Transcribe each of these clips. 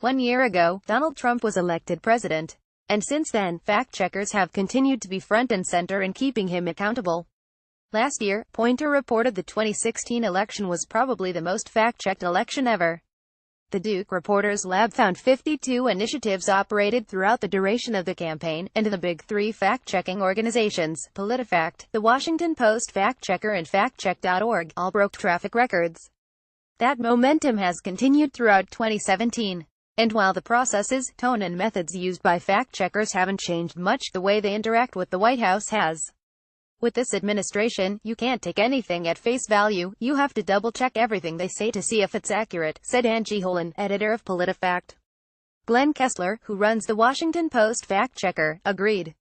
1 year ago, Donald Trump was elected president. And since then, fact-checkers have continued to be front and center in keeping him accountable. Last year, Poynter reported the 2016 election was probably the most fact-checked election ever. The Duke Reporters Lab found 52 initiatives operated throughout the duration of the campaign, and the big three fact-checking organizations, PolitiFact, The Washington Post Fact-Checker and factcheck.org, all broke traffic records. That momentum has continued throughout 2017. And while the processes, tone and methods used by fact-checkers haven't changed much, the way they interact with the White House has. With this administration, you can't take anything at face value, you have to double-check everything they say to see if it's accurate, said Angie Holan, editor of PolitiFact. Glenn Kessler, who runs the Washington Post fact-checker, agreed.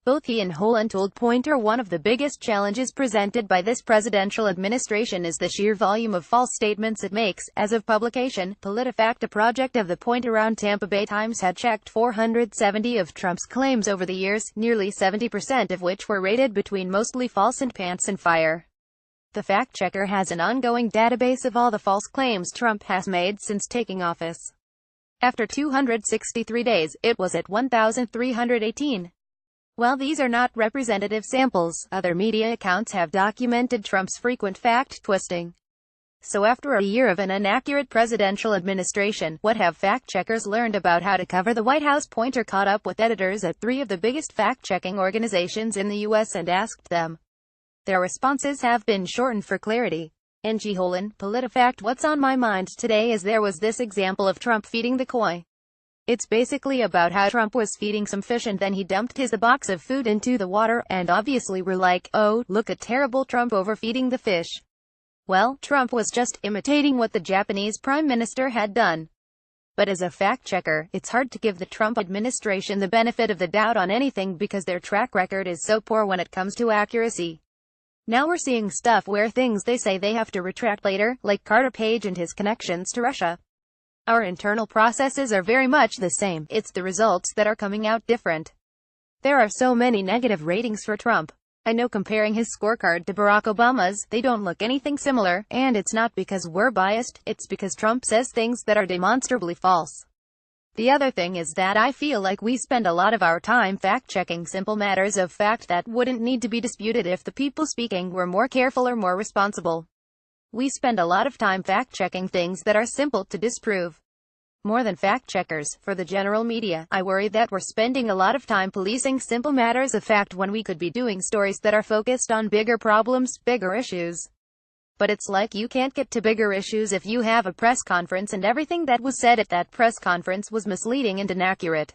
Both he and Holan told Poynter one of the biggest challenges presented by this presidential administration is the sheer volume of false statements it makes. As of publication, PolitiFact, a project of the Poynter-owned Tampa Bay Times, had checked 470 of Trump's claims over the years, nearly 70% of which were rated between mostly false and pants and fire. The fact-checker has an ongoing database of all the false claims Trump has made since taking office. After 263 days, it was at 1,318. While these are not representative samples, other media accounts have documented Trump's frequent fact-twisting. So after a year of an inaccurate presidential administration, what have fact-checkers learned about how to cover the White House? Poynter caught up with editors at 3 of the biggest fact-checking organizations in the U.S. and asked them. Their responses have been shortened for clarity. Angie Holan, PolitiFact. What's on my mind today is there was this example of Trump feeding the koi. It's basically about how Trump was feeding some fish and then he dumped the box of food into the water, and obviously we're like, oh, look at terrible Trump overfeeding the fish. Well, Trump was just imitating what the Japanese Prime Minister had done. But as a fact-checker, it's hard to give the Trump administration the benefit of the doubt on anything because their track record is so poor when it comes to accuracy. Now we're seeing stuff where things they say they have to retract later, like Carter Page and his connections to Russia. Our internal processes are very much the same, it's the results that are coming out different. There are so many negative ratings for Trump. I know comparing his scorecard to Barack Obama's, they don't look anything similar, and it's not because we're biased, it's because Trump says things that are demonstrably false. The other thing is that I feel like we spend a lot of our time fact-checking simple matters of fact that wouldn't need to be disputed if the people speaking were more careful or more responsible. We spend a lot of time fact-checking things that are simple to disprove. More than fact-checkers, for the general media, I worry that we're spending a lot of time policing simple matters of fact when we could be doing stories that are focused on bigger problems, bigger issues. But it's like you can't get to bigger issues if you have a press conference and everything that was said at that press conference was misleading and inaccurate.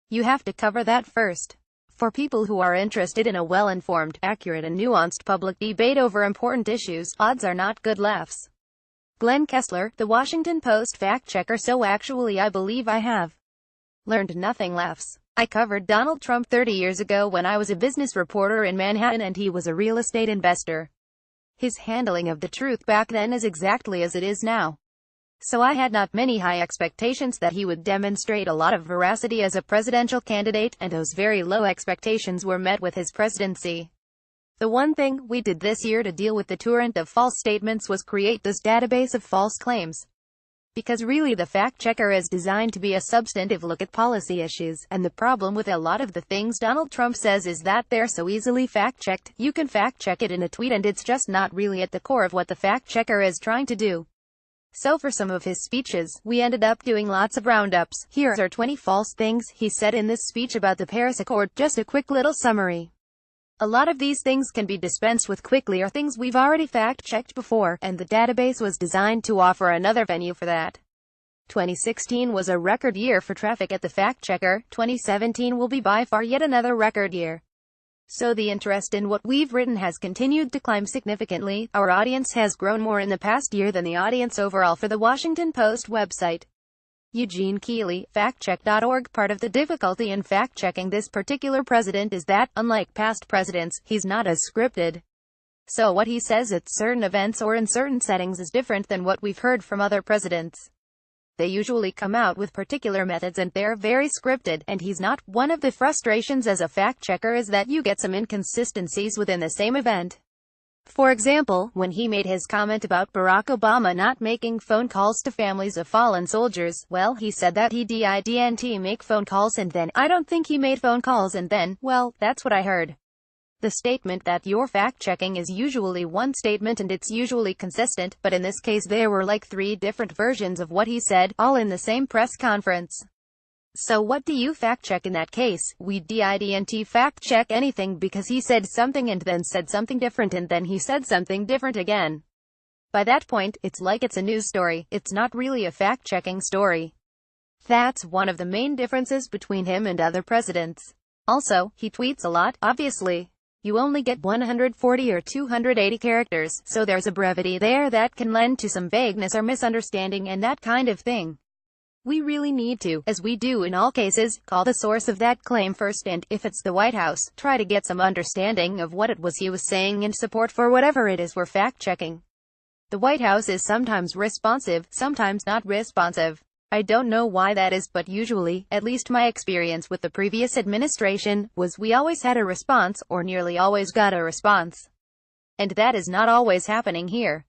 You have to cover that first. For people who are interested in a well-informed, accurate and nuanced public debate over important issues, odds are not good. Laughs. Glenn Kessler, The Washington Post fact-checker. So actually I believe I have learned nothing. Laughs. I covered Donald Trump 30 years ago when I was a business reporter in Manhattan and he was a real estate investor. His handling of the truth back then is exactly as it is now. So I had not many high expectations that he would demonstrate a lot of veracity as a presidential candidate, and those very low expectations were met with his presidency. The one thing we did this year to deal with the torrent of false statements was create this database of false claims. Because really the fact-checker is designed to be a substantive look at policy issues, and the problem with a lot of the things Donald Trump says is that they're so easily fact-checked. You can fact-check it in a tweet and it's just not really at the core of what the fact-checker is trying to do. So for some of his speeches, we ended up doing lots of roundups. Here are 20 false things he said in this speech about the Paris Accord. Just a quick little summary. A lot of these things can be dispensed with quickly or things we've already fact-checked before, and the database was designed to offer another venue for that. 2016 was a record year for traffic at the fact-checker. 2017 will be by far yet another record year. So the interest in what we've written has continued to climb significantly. Our audience has grown more in the past year than the audience overall for the Washington Post website. Eugene Keeley, factcheck.org. Part of the difficulty in fact-checking this particular president is that, unlike past presidents, he's not as scripted. So what he says at certain events or in certain settings is different than what we've heard from other presidents. They usually come out with particular methods and they're very scripted, and he's not. One of the frustrations as a fact-checker is that you get some inconsistencies within the same event. For example, when he made his comment about Barack Obama not making phone calls to families of fallen soldiers, well, he said that he didn't make phone calls and then, I don't think he made phone calls and then, well, that's what I heard. The statement that you're fact-checking is usually one statement and it's usually consistent, but in this case there were like 3 different versions of what he said, all in the same press conference. So what do you fact-check in that case? We didn't fact-check anything because he said something and then said something different and then he said something different again. By that point, it's like it's a news story. It's not really a fact-checking story. That's one of the main differences between him and other presidents. Also, he tweets a lot, obviously. You only get 140 or 280 characters, so there's a brevity there that can lend to some vagueness or misunderstanding and that kind of thing. We really need to, as we do in all cases, call the source of that claim first and, if it's the White House, try to get some understanding of what it was he was saying and support for whatever it is we're fact-checking. The White House is sometimes responsive, sometimes not responsive. I don't know why that is, but usually, at least my experience with the previous administration, was we always had a response, or nearly always got a response. And that is not always happening here.